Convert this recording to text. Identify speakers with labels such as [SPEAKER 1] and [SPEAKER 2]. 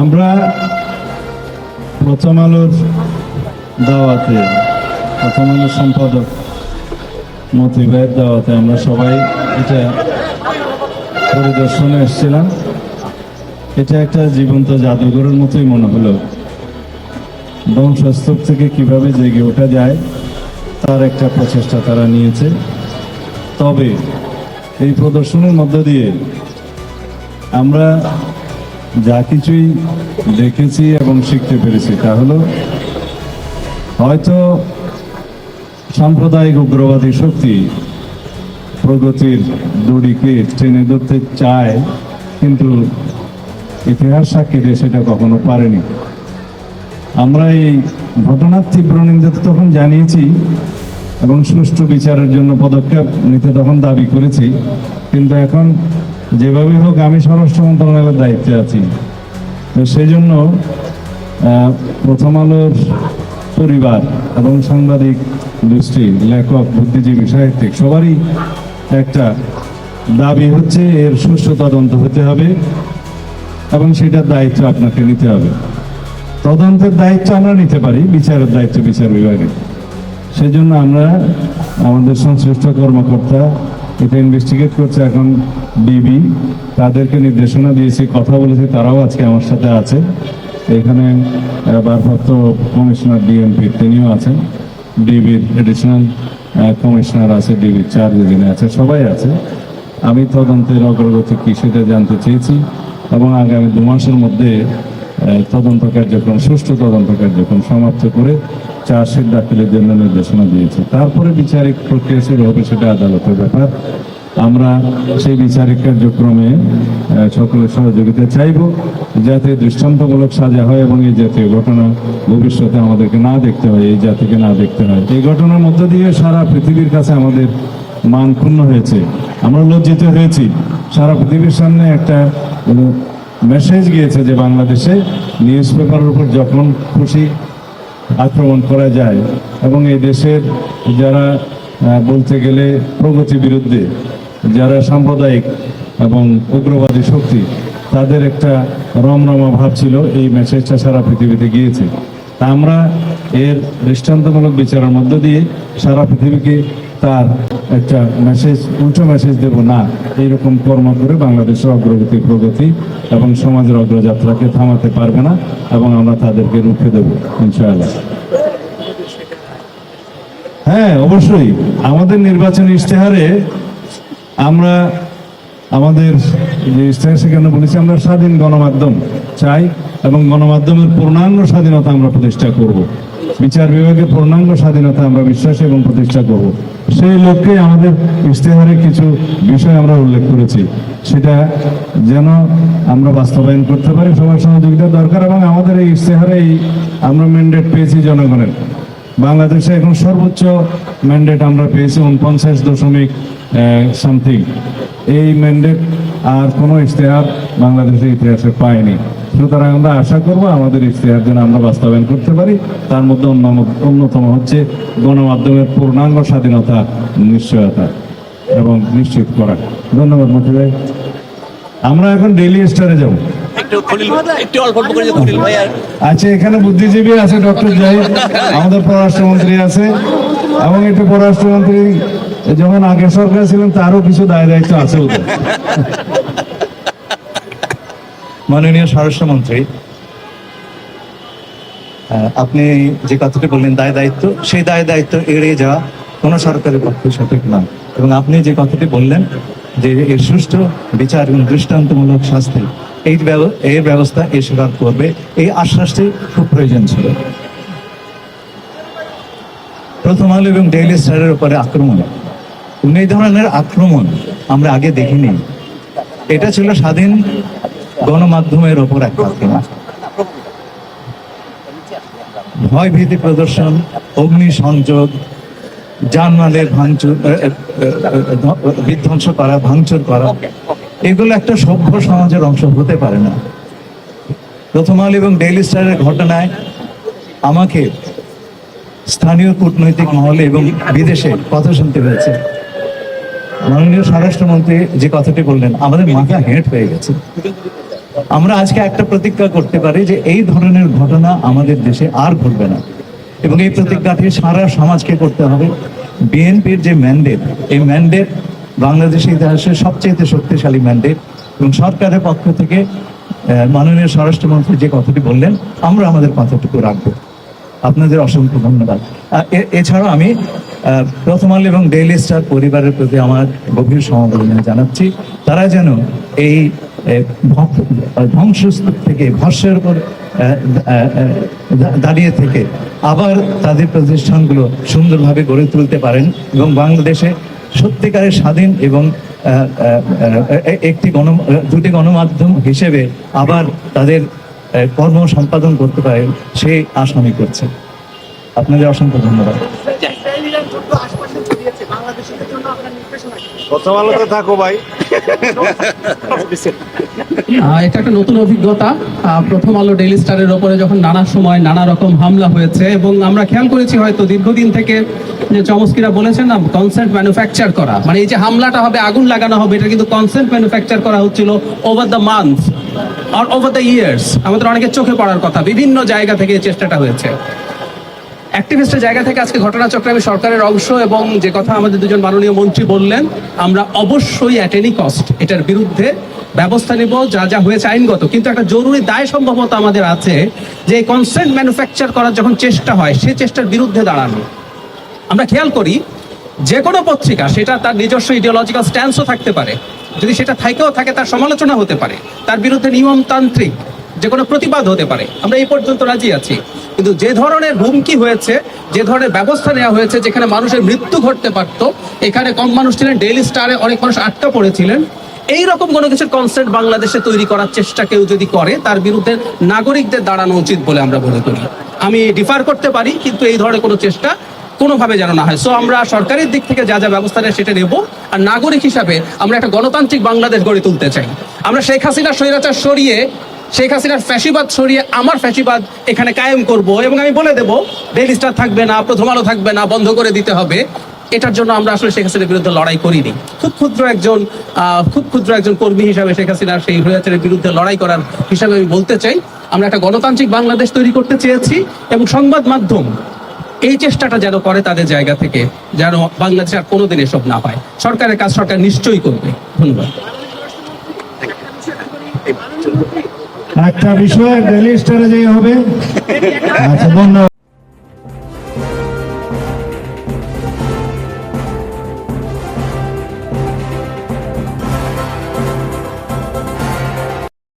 [SPEAKER 1] আমরা প্রথম আলোর দাওয়াতে, প্রথম আলোর সম্পাদক মতি ভাইয়ের দাওয়াতে আমরা সবাই এটা পরিদর্শনে এসেছিলাম। এটা একটা জীবন্ত জাদুঘরের মতোই মনে হলো। ধ্বংসস্তূপ থেকে কিভাবে জেগে ওঠা যায় তার একটা প্রচেষ্টা তারা নিয়েছে। তবে এই প্রদর্শনের মধ্য দিয়ে আমরা যা কিছুই দেখেছি এবং শিখতে পেরেছি তা হলো, হয়তো সাম্প্রদায়িক উগ্রবাদী শক্তি প্রগতির দড়িকে টেনে ধরতে চায়, কিন্তু ইতিহাস সাক্ষী দিয়ে সেটা কখনো পারেনি। আমরা এই ঘটনার তীব্র নিন্দা তখন জানিয়েছি এবং সুষ্ঠু বিচারের জন্য পদক্ষেপ নিতে তখন দাবি করেছি, কিন্তু এখন যেভাবে হোক আমি স্বরাষ্ট্র মন্ত্রণালয়ের দায়িত্বে আছি, তো সেই জন্য প্রথম আলোর পরিবার এবং সাংবাদিক গোষ্ঠী, লেখক, বুদ্ধিজীবী, সাহিত্যিক সবারই একটা দাবি হচ্ছে এর সুষ্ঠু তদন্ত হতে হবে এবং সেটার দায়িত্ব আপনাকে নিতে হবে। তদন্তের দায়িত্ব আমরা নিতে পারি, বিচারের দায়িত্ব বিচার বিভাগে। সেই জন্য আমরা আমাদের সংশ্লিষ্ট কর্মকর্তা, এটা ইনভেস্টিগেট করছে এখন ডিবি, তাদেরকে নির্দেশনা দিয়েছি, কথা বলেছি, তারাও আজকে আমার সাথে আছে। এখানে ভারপ্রাপ্ত কমিশনার ডিএমপি তিনিও আছেন, ডিবির এডিশনাল কমিশনার আছে, ডিবির চার্জে যিনি আছে, সবাই আছে। আমি তদন্তের অগ্রগতি কি সেটা জানতে চেয়েছি এবং আগামী 2 মাসের মধ্যে তদন্ত কার্যক্রম, সুষ্ঠু তদন্ত কার্যক্রম সমাপ্ত করে চার্জশিট দাখিলের জন্য নির্দেশনা দিয়েছে। তারপরে বিচারিক প্রক্রিয়া শুরু হবে, সেটা আদালতের ব্যাপার। আমরা সেই বিচারিক কার্যক্রমে সকলের সহযোগিতা চাইব, যাতে দৃষ্টান্তমূলক সাজা হয় এবং এই জাতীয় ঘটনা ভবিষ্যতে আমাদেরকে না দেখতে হয়, এই জাতিকে না দেখতে হয়। এই ঘটনার মধ্য দিয়ে সারা পৃথিবীর কাছে আমাদের মান ক্ষুণ্ণ হয়েছে, আমরা লজ্জিত হয়েছি। সারা পৃথিবীর সামনে একটা মেসেজ গিয়েছে যে বাংলাদেশে নিউজ পেপারের উপর যখন খুশি আক্রমণ করা যায় এবং এই দেশের যারা বলতে গেলে প্রগতি বিরুদ্ধে, যারা সাম্প্রদায়িক এবং উগ্রবাদী শক্তি, তাদের একটা রমরমা ভাব ছিল, এই মেসেজটা সারা পৃথিবীতে গিয়েছে। তা আমরা এর দৃষ্টান্তমূলক বিচারের মধ্য দিয়ে সারা পৃথিবীকে তার একটা মেসেজ, উল্টো মেসেজ দেব না, এইরকম কর্ম করে বাংলাদেশের অগ্রগতি, প্রগতি এবং সমাজের অগ্রযাত্রাকে থামাতে পারবে না এবং আমরা তাদেরকে রুখে দেব ইনশাআল্লাহ। হ্যাঁ, অবশ্যই আমাদের নির্বাচনী ইশতেহারে আমরা আমাদের যে ইশতেহার সেখানে বলেছি আমরা স্বাধীন গণমাধ্যম চাই এবং গণমাধ্যমের পূর্ণাঙ্গ স্বাধীনতা আমরা প্রতিষ্ঠা করব। বিচার বিভাগের পূর্ণাঙ্গ স্বাধীনতা আমরা বিশ্বাস এবং প্রতিষ্ঠা করব। সেই লক্ষ্যে আমাদের ইশতেহারে কিছু বিষয় আমরা উল্লেখ করেছি, সেটা যেন আমরা বাস্তবায়ন করতে পারি, সবার সহযোগিতা দরকার। এবং আমাদের এই ইশতেহারে আমরা ম্যান্ডেট পেয়েছি জনগণের। বাংলাদেশে এখন সর্বোচ্চ ম্যান্ডেট আমরা পেয়েছি 49 সামথিং। এই ম্যান্ডেট আর কোনো ইশতেহার বাংলাদেশের ইতিহাসে পায়নি। সুতরাং আমরা আশা করব আমাদের ইশতেহার যেন আমরা বাস্তবায়ন করতে পারি। তার মধ্যে অন্যতম হচ্ছে গণমাধ্যমের পূর্ণাঙ্গ স্বাধীনতা নিশ্চয়তা এবং নিশ্চিত করা। ধন্যবাদ মতি ভাই। আমরা এখন ডেইলি স্টারে যাব। আচ্ছা, এখানে বুদ্ধিজীবী আছে, ডক্টর জাহিদ, আমাদের পররাষ্ট্রমন্ত্রী আছে এবং একটু পররাষ্ট্রমন্ত্রী যখন আগে সরকার ছিলেন তারও কিছু দায় দায়িত্ব আছে ওদের।
[SPEAKER 2] মাননীয় স্বরাষ্ট্রমন্ত্রী, আপনি যে কথাটি বললেন দায় দায়িত্ব, সেই দায় দায়িত্ব এড়িয়ে যাওয়া কোনো সরকারের পক্ষে সঠিক নয়। এবং আপনি যে কথাটি বললেন যে এর সুষ্ঠু বিচার এবং দৃষ্টান্তমূলক শাস্তি এই ব্যবস্থা স্বীকার করবে, এই আশ্বাসটি খুব প্রয়োজন ছিল। প্রথম আলো এবং ডেইলি স্টারের উপরে আক্রমণ, এই ধরনের আক্রমণ আমরা আগে দেখিনি। এটা ছিল স্বাধীন গণমাধ্যমের ওপর একটা আক্রমণ। ভয় ভীতি প্রদর্শন, অগ্নি সংযোগ, জানমালের ভাঙচুর, বিধ্বংস করা, ভাঙচুর করা, এগুলো একটা সভ্য সমাজের অংশ হতে পারে না। প্রথম আলো এবং ডেইলি স্টারের ঘটনায় আমাকে স্থানীয় কূটনৈতিক মহলে এবং বিদেশে কথা শুনতে হয়েছে। মাননীয় স্বরাষ্ট্রমন্ত্রী যে কথাটি বললেন, আমাদের মাথা হেঁট হয়ে গেছে। আমরা আজকে একটা প্রতিজ্ঞা করতে পারি যে এই ধরনের ঘটনা আমাদের দেশে আর ঘটবে না, এবং এই প্রতিজ্ঞাটি সারা সমাজকে করতে হবে। বিএনপির যে ম্যান্ডেট, এই ম্যান্ডেট বাংলাদেশের ইতিহাসে সবচেয়ে শক্তিশালী ম্যান্ডেট, এবং সরকারের পক্ষ থেকে মাননীয় স্বরাষ্ট্রমন্ত্রী যে কথাটি বললেন, আমরা আমাদের কথাটুকু রাখবো। আপনাদের অসংখ্য ধন্যবাদ। এছাড়াও আমি প্রথম আলো এবং ডেইলি স্টার পরিবারের প্রতি আমার গভীর সমবেদনা জানাচ্ছি। তারা যেন এই ধ্বংসস্তূপ থেকে, ভস্যের উপর দাঁড়িয়ে থেকে আবার তাদের প্রতিষ্ঠানগুলো সুন্দরভাবে গড়ে তুলতে পারেন, এবং বাংলাদেশে সত্যিকারের স্বাধীন এবং দুটি গণমাধ্যম হিসেবে আবার তাদের কর্ম সম্পাদন করতে পারেন, সেই আশা আমি করছি। আপনাদের অসংখ্য ধন্যবাদ।
[SPEAKER 3] প্রথম আলোতে থাকো ভাই।
[SPEAKER 4] এটা একটা নতুন অভিজ্ঞতা। প্রথম আলো ডেইলি স্টারের ওপরে যখন নানা সময় নানা রকম হামলা হয়েছে, এবং আমরা খেয়াল করেছি হয়তো দীর্ঘদিন থেকে যে চমস্কিরা বলেছেন না, কনসেন্ট ম্যানুফ্যাকচার করা, মানে এই যে হামলাটা হবে, আগুন লাগানো হবে, এটা কিন্তু কনসেন্ট ম্যানুফ্যাকচার করা হচ্ছিল ওভার দ্য মান্থ আর ওভার দ্য ইয়ার্স। আমাদের অনেকের চোখে পড়ার কথা, বিভিন্ন জায়গা থেকে এই চেষ্টাটা হয়েছে। অ্যাক্টিভিস্টের জায়গা থেকে আজকে ঘটনাচক্রে আমি সরকারের অংশ, এবং যে কথা আমাদের দুজন মাননীয় মন্ত্রী বললেন, আমরা অবশ্যই অ্যাট এনি কস্ট এটার বিরুদ্ধে ব্যবস্থা নিব, যা যা হয়েছে আইনগত। কিন্তু একটা জরুরি দায় সম্ভবত আমাদের আছে যে কনসেন্ট ম্যানুফ্যাকচার করার যখন চেষ্টা হয়, সেই চেষ্টার বিরুদ্ধে দাঁড়ানো। আমরা খেয়াল করি যে কোনো পত্রিকা, সেটা তার নিজস্ব ইডিওলজিক্যাল স্ট্যান্সও থাকতে পারে, যদি সেটা থাকেও থাকে তার সমালোচনা হতে পারে, তার বিরুদ্ধে নিয়মতান্ত্রিক যে কোনো প্রতিবাদ হতে পারে, আমরা এই পর্যন্ত রাজি আছি। কিন্তু যে ধরনের হুমকি হয়েছে, যে ধরনের ব্যবস্থা নেওয়া হয়েছে, যেখানে মানুষের মৃত্যু ঘটতে পারত, এখানে কম মানুষ ছিলেন, ডেইলি স্টারে অনেক মানুষ আটকা পড়েছিলেন, এইরকম কোনো কিছুর কনসেন্ট বাংলাদেশে তৈরি করার চেষ্টা কেউ যদি করে, তার বিরুদ্ধে নাগরিকদের দাঁড়ানো উচিত বলে আমরা মনে করি। আমি ডিফার করতে পারি, কিন্তু এই ধরনের কোনো চেষ্টা কোনোভাবে যেন না হয়। সো আমরা সরকারের দিক থেকে যা যা ব্যবস্থা নেয় সেটা নেব, আর নাগরিক হিসাবে আমরা একটা গণতান্ত্রিক বাংলাদেশ গড়ে তুলতে চাই। আমরা শেখ হাসিনার স্বৈরাচার সরিয়ে, শেখ হাসিনার ফ্যাসিবাদ সরিয়ে আমার ফ্যাসিবাদ এখানে কায়েম করব, এবং আমি বলে দেব ডেইলি স্টার থাকবে না, প্রথম আলো থাকবে না, বন্ধ করে দিতে হবে। এটার জন্য আমরা আসলে শেখ হাসিনার বিরুদ্ধে লড়াই করিনি। খুব ক্ষুদ্র একজন কর্মী হিসাবে শেখ হাসিনার সেই স্বৈরাচারের বিরুদ্ধে লড়াই করার হিসাবে আমি বলতে চাই, আমরা একটা গণতান্ত্রিক বাংলাদেশ তৈরি করতে চেয়েছি, এবং সংবাদ মাধ্যম এই চেষ্টাটা যেন করে তাদের জায়গা থেকে, যেন বাংলাদেশে আর কোনোদিন এসব না হয়। সরকারের কাজ সরকার নিশ্চয়ই করবে। ধন্যবাদ।
[SPEAKER 1] একটা বিষয় ডেইলি স্টারে যে হবে। আচ্ছা, ধন্যবাদ।